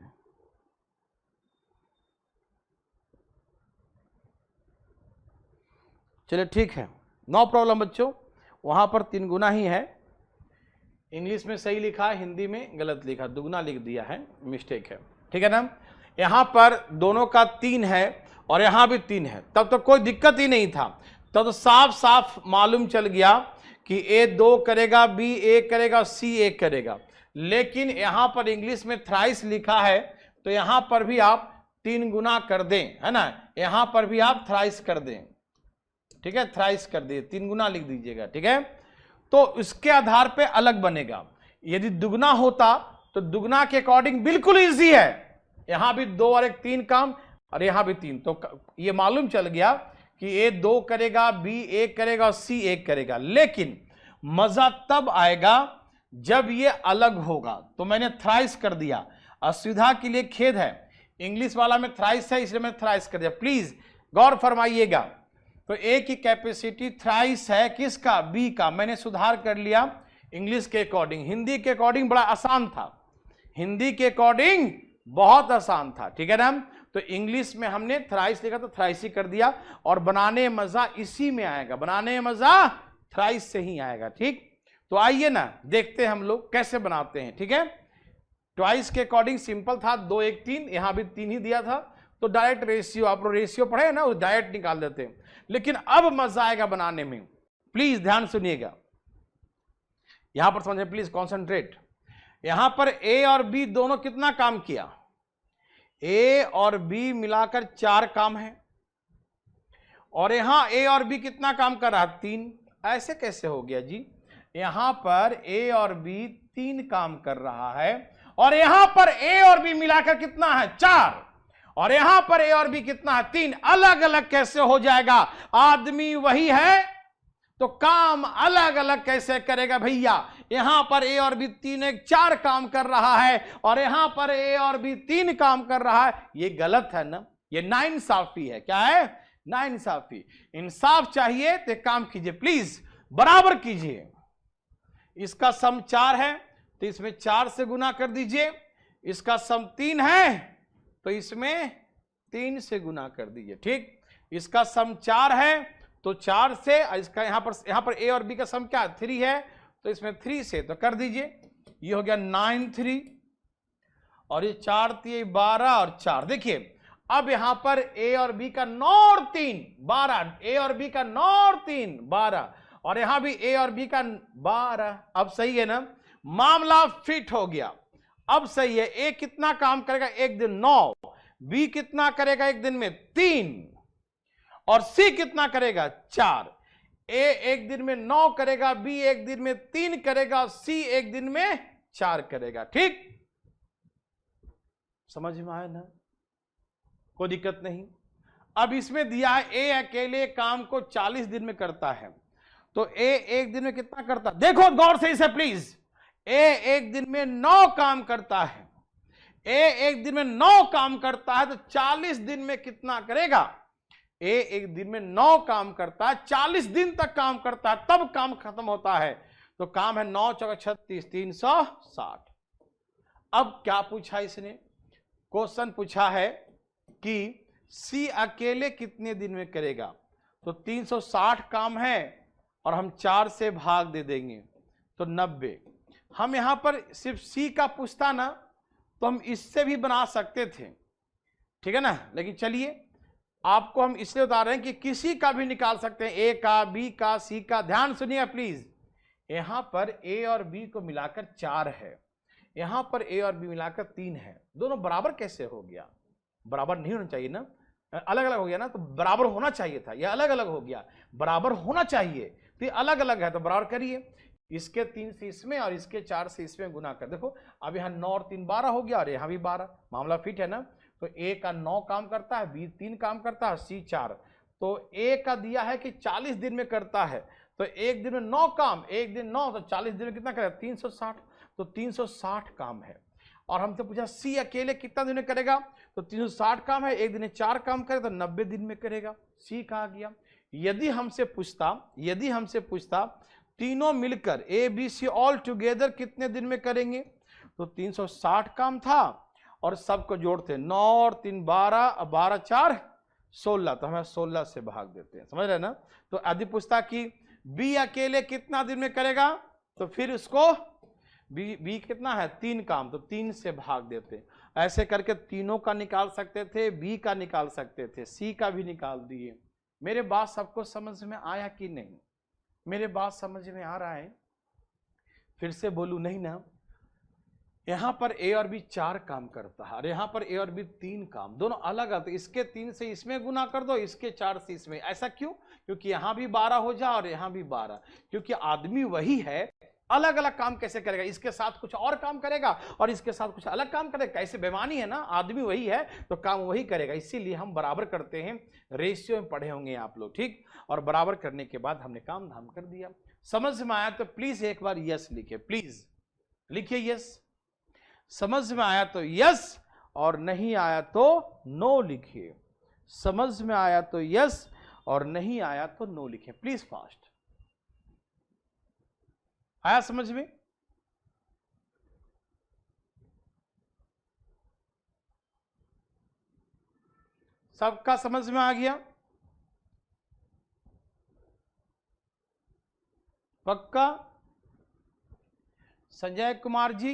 A: चलिए ठीक है, नो प्रॉब्लम बच्चों, वहां पर 3 गुना ही है। इंग्लिश में सही लिखा है, हिंदी में गलत लिखा, दुगना लिख दिया है, मिस्टेक है, ठीक है ना? यहां पर दोनों का 3 है और यहां भी 3 है, तब तो कोई दिक्कत ही नहीं था। तब तो साफ साफ मालूम चल गया कि ए 2 करेगा, बी 1 करेगा, सी 1 करेगा। लेकिन यहां पर इंग्लिश में थ्राइस लिखा है, तो यहां पर भी आप 3 गुना कर दें, है ना? यहां पर भी आप थ्राइस कर दें, ठीक है? थ्राइस कर दिए, 3 गुना लिख दीजिएगा, ठीक है? तो इसके आधार पे अलग बनेगा। यदि दुगना होता तो दुगना के अकॉर्डिंग बिल्कुल इजी है, यहां भी 2 और 1 3 काम, और यहां भी 3। तो ये मालूम चल गया कि ए 2 करेगा, बी 1 करेगा और सी 1 करेगा। लेकिन मजा तब आएगा जब ये अलग होगा। तो मैंने थ्राइस कर दिया, असुविधा के लिए खेद है, इंग्लिश वाला में थ्राइस है इसलिए मैंने थ्राइस कर दिया, प्लीज गौर फरमाइएगा। तो ए की कैपेसिटी थ्राइस है, किसका? बी का। मैंने सुधार कर लिया इंग्लिश के अकॉर्डिंग। हिंदी के अकॉर्डिंग बड़ा आसान था, हिंदी के अकॉर्डिंग बहुत आसान था, ठीक है ना? तो इंग्लिश में हमने थ्राइस लिखा तो थ्राइस ही कर दिया, और बनाने मजा इसी में आएगा, बनाने मजा थ्राइस से ही आएगा, ठीक? तो आइए ना देखते हैं हम लोग कैसे बनाते हैं, ठीक है। ट्वाइस के अकॉर्डिंग सिंपल था, 2 1 3, यहां भी 3 ही दिया था, तो डायरेक्ट रेशियो, आप रेशियो पढ़े ना, वो डायरेक्ट निकाल देते हैं। लेकिन अब मजा आएगा बनाने में, प्लीज ध्यान सुनिएगा, यहां पर समझे, प्लीज कॉन्सेंट्रेट। यहां पर ए और बी दोनों कितना काम किया, ए और बी मिलाकर 4 काम है, और यहां ए और बी कितना काम कर रहा है, 3। ऐसे कैसे हो गया जी, यहां पर ए और बी 3 काम कर रहा है, और यहां पर ए और बी मिलाकर कितना है, 4, और यहां पर ए और बी कितना है, 3। अलग अलग कैसे हो जाएगा, आदमी वही है तो काम अलग अलग कैसे करेगा भैया। यहां पर ए और बी 3 1 4 काम कर रहा है, और यहां पर ए और बी 3 काम कर रहा है, ये गलत है ना, ये नाइंसाफी है। क्या है, नाइंसाफी। इंसाफ चाहिए तो काम कीजिए प्लीज, बराबर कीजिए। इसका सम 4 है तो इसमें 4 से गुना कर दीजिए, इसका सम 3 है तो इसमें 3 से गुना कर दीजिए, ठीक। इसका सम 4 है तो 4 से, इसका यहां पर ए और बी का सम क्या 3 है, तो इसमें 3 से तो कर दीजिए, ये हो गया 9 3, और ये 4 3 12 और 4। देखिए अब यहां पर ए और बी का 9 और 3 12, ए और बी का 9 और 3 12, और यहां भी ए और बी का 12। अब सही है ना, मामला फिट हो गया, अब सही है। ए कितना काम करेगा एक दिन, 9, बी कितना करेगा एक दिन में, 3, और सी कितना करेगा, 4। ए एक दिन में 9 करेगा, बी एक दिन में 3 करेगा, सी एक दिन में 4 करेगा, ठीक। समझ में आया ना, कोई दिक्कत नहीं। अब इसमें दिया है ए अकेले काम को 40 दिन में करता है, तो ए एक दिन में कितना करता, देखो गौर से इसे प्लीज। ए एक दिन में 9 काम करता है, ए एक दिन में 9 काम करता है, तो 40 दिन में कितना करेगा, ए एक दिन में 9 काम करता है, 40 दिन तक काम करता है, तब काम खत्म होता है। तो काम है 9 चौका 36 360। अब क्या पूछा इसने, क्वेश्चन पूछा है कि सी अकेले कितने दिन में करेगा, तो 360 काम है और हम 4 से भाग दे देंगे तो 90। हम यहां पर सिर्फ सी का पूछता ना तो हम इससे भी बना सकते थे, ठीक है ना, लेकिन चलिए आपको हम इसलिए बता रहे हैं कि किसी का भी निकाल सकते हैं, ए का, बी का, सी का। ध्यान सुनिए प्लीज, यहां पर ए और बी को मिलाकर 4 है, यहां पर ए और बी मिलाकर 3 है, दोनों बराबर कैसे हो गया, बराबर नहीं होना चाहिए ना, अलग अलग हो गया ना, तो बराबर होना चाहिए था, यह अलग अलग हो गया, बराबर होना चाहिए, तो ये अलग अलग है तो बराबर करिए। इसके 3 से इसमें और इसके 4 से इसमें गुना कर, देखो अब यहाँ 9 और 3 12 हो गया, और यहाँ भी 12, मामला फिट है ना। तो ए का 9 काम करता है, बी 3 काम करता है, सी 4। तो ए का दिया है कि 40 दिन में करता है, तो एक दिन में 9 काम, एक दिन 9, तो 40 दिन में कितना करेगा, 360, तो 360 काम है। और हमसे पूछा सी अकेले कितना दिन में करेगा, तो 360 काम है, एक दिन में 4 काम करेगा तो 90 दिन में करेगा, सी कहा गया। यदि हमसे पूछता तीनों मिलकर A B C all together कितने दिन में करेंगे, तो 360 काम था और सबको जोड़ते 9 और 3 12, 12 4 16, तो हमें 16 से भाग देते हैं, समझ रहे ना। तो यदि पूछता कि बी अकेले कितना दिन में करेगा, तो फिर उसको बी कितना है 3 काम, तो 3 से भाग देते। ऐसे करके तीनों का निकाल सकते थे, बी का निकाल सकते थे, सी का भी निकाल दिए। मेरे बात सबको समझ में आया कि नहीं, मेरे बात समझ में आ रहा है, फिर से बोलू नहीं ना। यहां पर ए और बी 4 काम करता है, और यहां पर ए और बी 3 काम, दोनों अलग अलग, तो इसके 3 से इसमें गुना कर दो, इसके 4 से इसमें। ऐसा क्यों, क्योंकि यहां भी 12 हो जाए और यहां भी 12, क्योंकि आदमी वही है, अलग अलग काम कैसे करेगा, इसके साथ कुछ और काम करेगा और इसके साथ कुछ अलग काम करेगा, कैसे बेमानी है ना, आदमी वही है तो काम वही करेगा। इसीलिए हम बराबर करते हैं, रेशियो में पढ़े होंगे आप लोग, ठीक। और बराबर करने के बाद हमने काम धाम कर दिया। समझ में आया तो प्लीज एक बार यस लिखिए, प्लीज लिखिए यस। समझ में आया तो यस, और नहीं आया तो नो लिखिए। समझ में आया तो यस, और नहीं आया तो नो लिखिए, प्लीज फास्ट। आया समझ में, सबका समझ में आ गया, पक्का। संजय कुमार जी,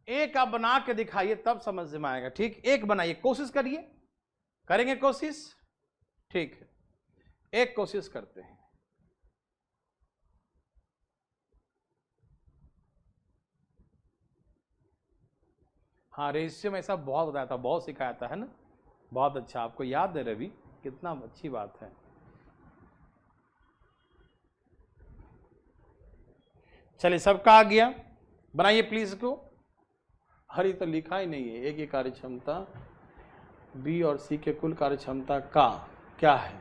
A: एक आप बना के दिखाइए तब समझ में आएगा। ठीक, एक बनाइए, कोशिश करिए, करेंगे कोशिश। ठीक है, एक कोशिश करते हैं। हाँ, रेशियो में ऐसा बहुत बताया था, बहुत सिखाया था, है ना। बहुत अच्छा, आपको याद है रवि, कितना अच्छी बात है। चलिए, सबका आ गया, बनाइए प्लीज को। हरी तो लिखा ही नहीं है। ए की कार्यक्षमता बी और सी के कुल कार्यक्षमता का क्या है?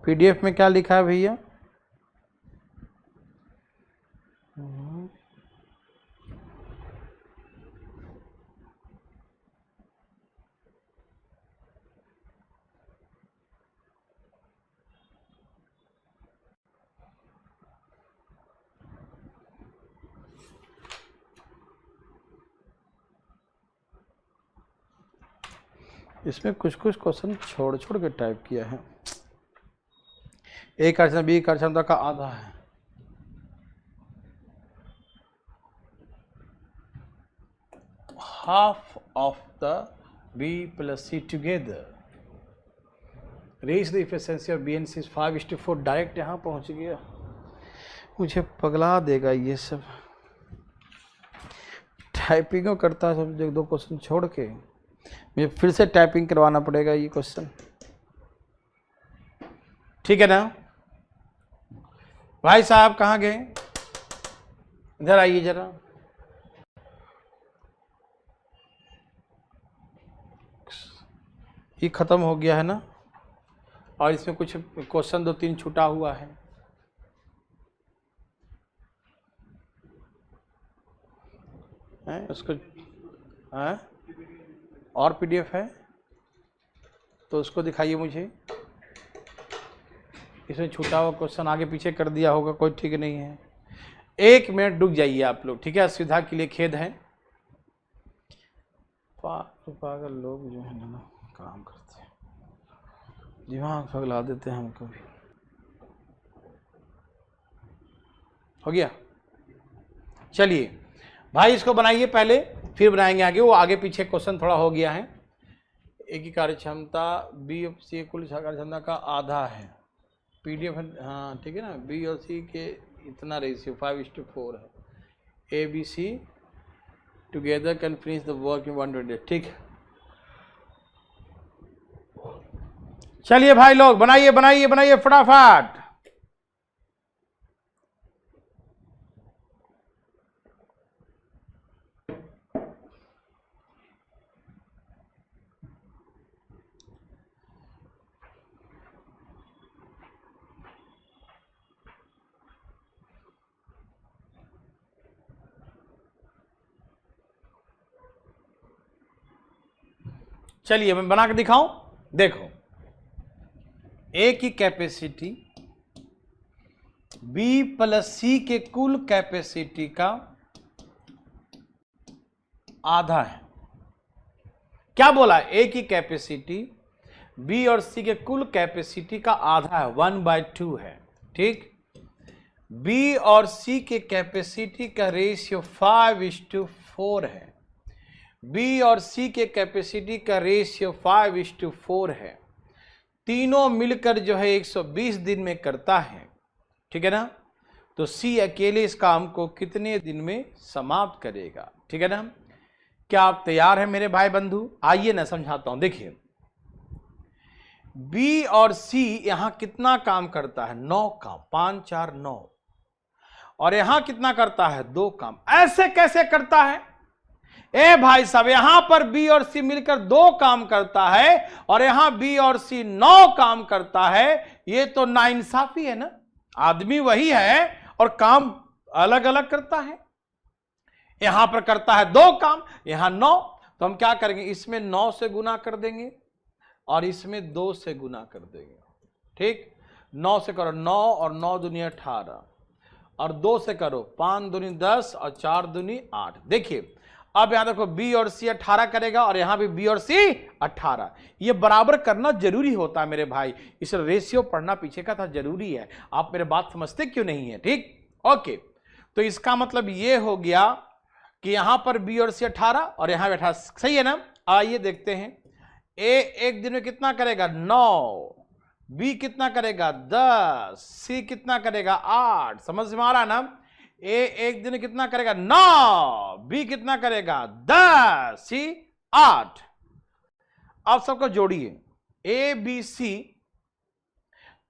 A: पीडीएफ में क्या लिखा है भैया? इसमें कुछ कुछ क्वेश्चन छोड़ छोड़ के टाइप किया है। ए कार्यक्षमता बी कार्यक्षमता का आधा है। Half of the B plus C together raise the efficiency of B and C 5:4। Direct यहाँ पहुँच गया, मुझे पगला देगा ये सब। टाइपिंग करता है सब, एक दो क्वेश्चन छोड़ के मुझे फिर से टाइपिंग करवाना पड़ेगा ये क्वेश्चन। ठीक है ना भाई साहब, कहाँ गए? इधर आइए जरा। ये खत्म हो गया है ना, और इसमें कुछ क्वेश्चन 2-3 छूटा हुआ है। उसको और पीडीएफ है तो उसको दिखाइए मुझे। इसमें छूटा हुआ क्वेश्चन आगे पीछे कर दिया होगा, कोई ठीक नहीं है। 1 मिनट रुक जाइए आप लोग, ठीक है? असुविधा के लिए खेद है। पागल लोग जो है ना काम करते हैं, दिमाग पगला देते हैं हमको भी। हो गया? चलिए भाई, इसको बनाइए पहले, फिर बनाएंगे आगे। वो आगे पीछे क्वेश्चन थोड़ा हो गया है। ए की कार्यक्षमता बी और सी कुल कार्यक्षमता का आधा है। पीडीएफ, हाँ ठीक है ना। बी और सी के इतना रेशियो 5:4 है। A B C together can finish the work in 120। ठीक, चलिए भाई लोग, बनाइए बनाइए बनाइए फटाफट। चलिए मैं बना के दिखाऊं। देखो, ए की कैपेसिटी बी प्लस सी के कुल कैपेसिटी का आधा है। क्या बोला? ए की कैपेसिटी बी और सी के कुल कैपेसिटी का आधा है, 1/2 है। ठीक, बी और सी के कैपेसिटी का रेशियो 5:4 है। बी और सी के कैपेसिटी का रेशियो 5:4 है। तीनों मिलकर जो है 120 दिन में करता है। ठीक है ना? तो सी अकेले इस काम को कितने दिन में समाप्त करेगा? ठीक है ना? क्या आप तैयार हैं मेरे भाई बंधु? आइए ना समझाता हूं। देखिए, बी और सी यहां कितना काम करता है? 9 काम, 5 4 9। और यहां कितना करता है? 2 काम। ऐसे कैसे करता है? ए भाई साहब, यहां पर बी और सी मिलकर 2 काम करता है और यहां बी और सी 9 काम करता है। ये तो नाइंसाफी है ना। आदमी वही है और काम अलग अलग करता है। यहां पर करता है 2 काम, यहां 9। तो हम क्या करेंगे? इसमें 9 से गुना कर देंगे और इसमें 2 से गुना कर देंगे। ठीक, 9 से करो 9 और 9 दूनी 18 और 2 से करो 5 दूनी 10 और 4 दूनी 8। देखिए, अब यहां देखो बी और सी 18 करेगा और यहां भी बी और सी 18। ये बराबर करना जरूरी होता है मेरे भाई, इस रेशियो पढ़ना पीछे का था, जरूरी है। आप मेरे बात समझते क्यों नहीं है? ठीक, ओके। तो इसका मतलब ये हो गया कि यहां पर बी और सी 18 और यहां बैठा, सही है ना। आइए देखते हैं, ए एक दिन में कितना करेगा 9, बी कितना करेगा 10, सी कितना करेगा 8। समझ में आ रहा ना? ए एक दिन में कितना करेगा 9, बी कितना करेगा 10, सी 8। आप सबको जोड़िए, ए बी सी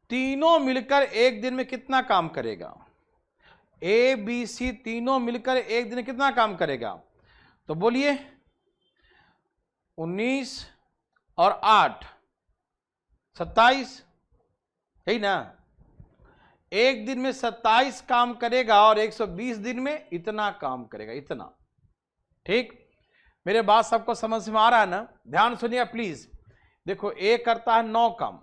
A: तीनों मिलकर एक दिन में कितना काम करेगा? ए बी सी तीनों मिलकर एक दिन में कितना काम करेगा? तो बोलिए 19 और 8 27, यही ना। एक दिन में 27 काम करेगा और 120 दिन में इतना काम करेगा, इतना। ठीक, मेरे बात सबको समझ में आ रहा है ना? ध्यान सुनिए प्लीज। देखो ए करता है 9 काम,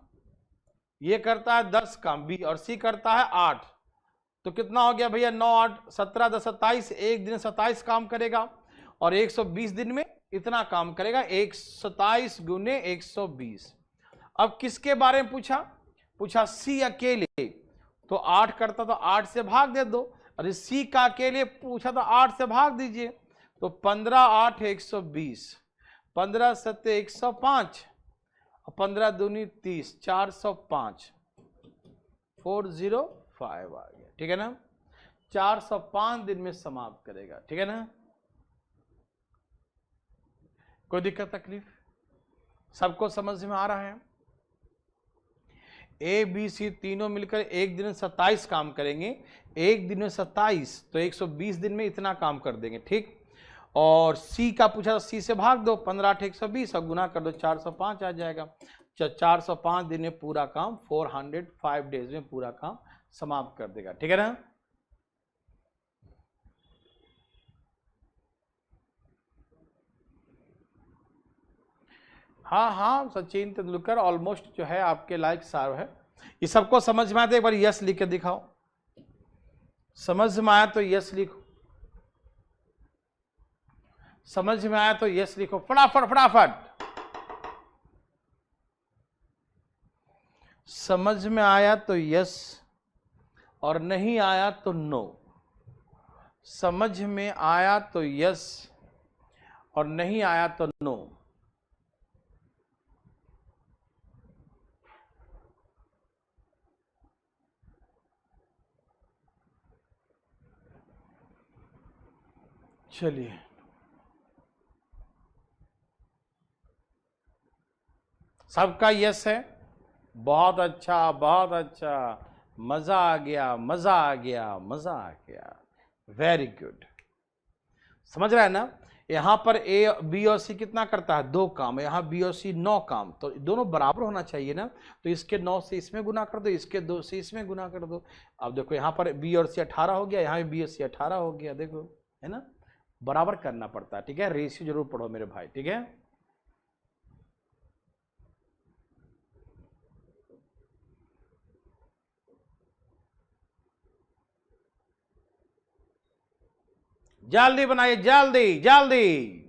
A: ये करता है 10 काम, बी और सी करता है 8। तो कितना हो गया भैया? 9 8 17 10 27। एक दिन 27 काम करेगा और 120 दिन में इतना काम करेगा, 27 गुने 120। अब किसके बारे में पूछा? पूछा सी अकेले, तो 8 करता तो 8 से भाग दे दो। अरे सी का अकेले पूछा तो 8 से भाग दीजिए। तो 15 8 120, 15 7 105, 15 दूनी 30, 405, 405 आ गया। ठीक है ना? 405 दिन में समाप्त करेगा। ठीक है ना? कोई दिक्कत तकलीफ? सबको समझ में आ रहा है? ए बी सी तीनों मिलकर एक दिन में 27 काम करेंगे। एक दिन में 27 तो 120 दिन में इतना काम कर देंगे। ठीक, और सी का पूछा तो सी से भाग दो, 15 8 120 और गुना कर दो, 405 आ जाएगा। 405 दिन में पूरा काम, 405 डेज में पूरा काम समाप्त कर देगा। ठीक है ना? हाँ हाँ, सचिन तेंदुलकर ऑलमोस्ट जो है आपके लायक सार है। ये सबको समझ में आया तो एक बार यस लिख के दिखाओ। समझ में आया तो यस लिखो, समझ में आया तो यस लिखो, फटाफट फटाफट। समझ में आया तो यस और नहीं आया तो नो। समझ में आया तो यस और नहीं आया तो नो। चलिए, सबका यस है? बहुत अच्छा बहुत अच्छा, मजा आ गया मजा आ गया मजा आ गया, वेरी गुड। समझ रहा है ना? यहां पर ए बी और सी कितना करता है? 2 काम। यहां बी और सी 9 काम, तो दोनों बराबर होना चाहिए ना। तो इसके 9 से इसमें गुना कर दो, इसके 2 से इसमें गुना कर दो। अब देखो यहां पर बी और सी 18 हो गया, यहां भी बी और सी 18 हो गया। देखो, है ना? बराबर करना पड़ता है। ठीक है, रेशियो जरूर पढ़ो मेरे भाई। ठीक है, जल्दी बनाइए, जल्दी जल्दी।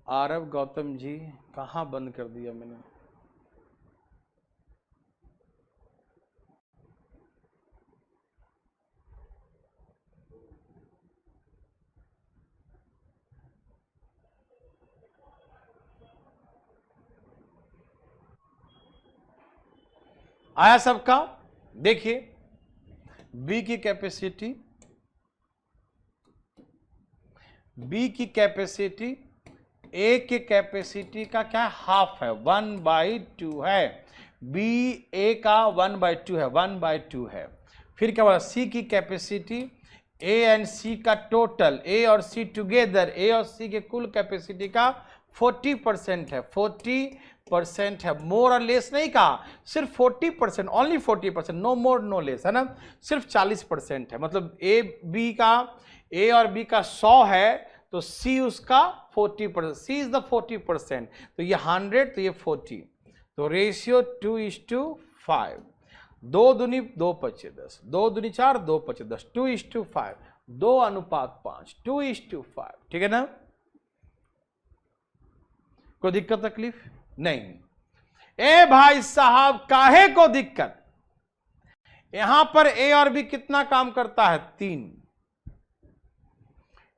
A: आरव गौतम जी, कहाँ बंद कर दिया मैंने? आया सबका? देखिए, बी की कैपेसिटी, बी की कैपेसिटी ए की कैपेसिटी का क्या हाफ है, 1/2 है। बी ए का 1/2 है, 1/2 है। फिर क्या बोला? सी की कैपेसिटी ए एंड सी का टोटल, ए और सी टुगेदर, ए और सी के कुल कैपेसिटी का 40% है, 40% है। मोर और लेस नहीं कहा, सिर्फ 40%, only 40%, no more no less, है ना? सिर्फ 40% है। मतलब ए बी का ए और बी का 100 है तो सी उसका 40%, सी इज द 40%, तो ये 100 तो ये 40, तो रेशियो 2:5, 2 दूनी 2 पचे 10, 2 दूनी 4, 2 पचे 10, 2:5, 2:5, 2:5, ठीक है ना। कोई दिक्कत तकलीफ नहीं। ए भाई साहब काहे को दिक्कत, यहां पर ए और बी कितना काम करता है 3,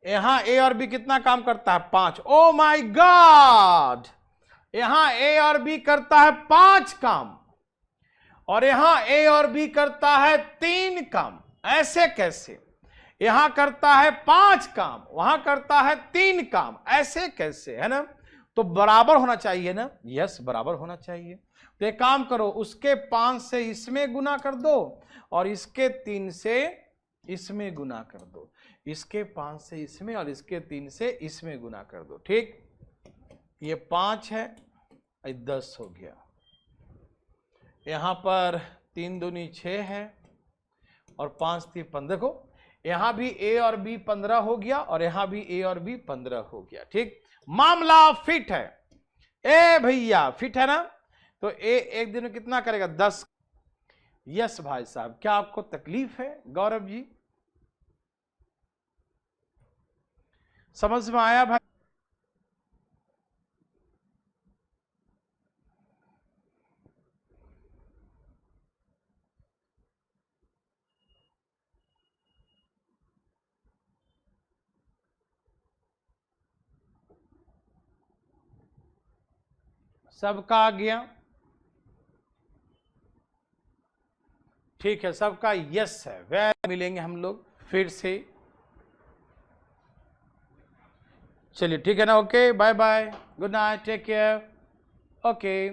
A: यहां ए और बी कितना काम करता है 5, ओ माय गॉड, यहां ए और बी करता है 5 काम और यहां ए और बी करता है 3 काम, ऐसे कैसे, यहां करता है 5 काम वहां करता है 3 काम, ऐसे कैसे, है ना। तो बराबर होना चाहिए ना, यस बराबर होना चाहिए। तो एक काम करो, उसके 5 से इसमें गुना कर दो और इसके 3 से इसमें गुना कर दो, इसके 5 से इसमें और इसके 3 से इसमें गुना कर दो, ठीक। ये 5 है, 10 हो गया, यहां पर 3 दूनी 6 है और 5 3 15 को, यहां भी ए और बी 15 हो गया और यहां भी ए और बी 15 हो गया, ठीक। मामला फिट है, ए भैया फिट है ना। तो ए एक दिन में कितना करेगा 10। यस भाई साहब, क्या आपको तकलीफ है गौरव जी, समझ में आया भाई। सबका आ गया, ठीक है, सबका यस है। वह मिलेंगे हम लोग फिर से, चलिए ठीक है ना, okay bye bye, good night, take care, okay.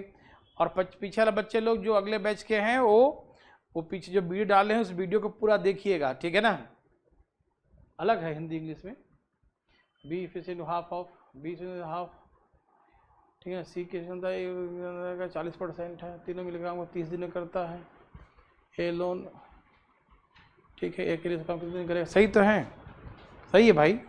A: और पीछे वाले बच्चे लोग जो अगले बैच के हैं वो पीछे जो वीडियो डाले हैं उस वीडियो को पूरा देखिएगा, ठीक है ना। अलग है हिंदी इंग्लिश में, B efficient half of B half, ठीक है। सी के 40% है, तीनों मिलेगा वो 30 दिन करता है, ए लोन, ठीक है, एक के लिए काम कितने दिन करेगा, सही तो है, सही है भाई।